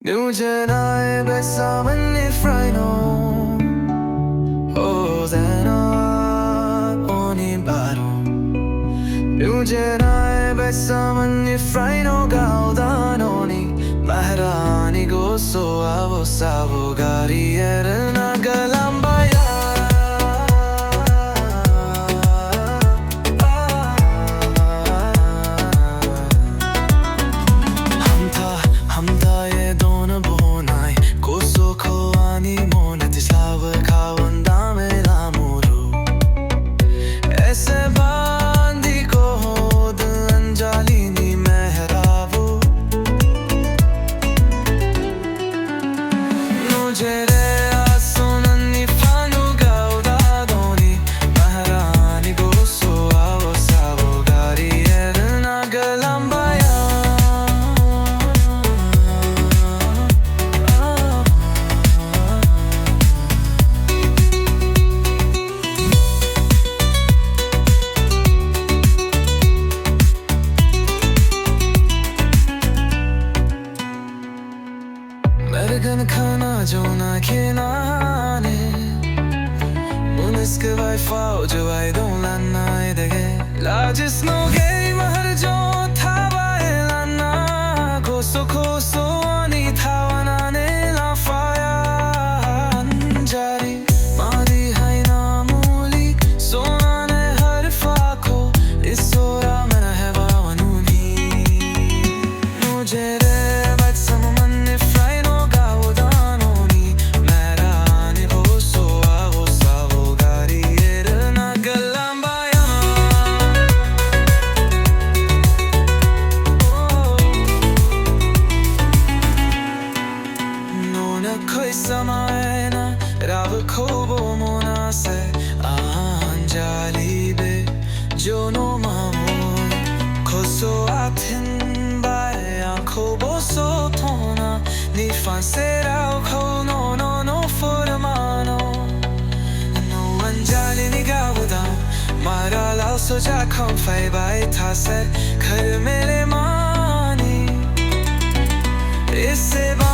Nujenae besamani fraino Ozena oni baro Nujenae besamani fraino Gaudanoni Maharani goso avo savo gari erna galambaya American खाना जो ना खिलाने मुनिस्क वाइफाओ जो आई don't लाना इधरे लाजिस नो गई महर जो था वाए लाना कोसो आनी था वनाने ला फाया अंजारी मारी है नामूली सोना ने हर फाको इस सोरा मेरा है वावनूनी मुझे Samaena Rava Kobo Monase Anjalibe Jono Mamon Koso Atin Bae Kobo Sotona Ni fansera Ko no Furamano No Anjali ni Gauda Mara Lao Soja Konfai Bai Tase Kar Mere Mani Isse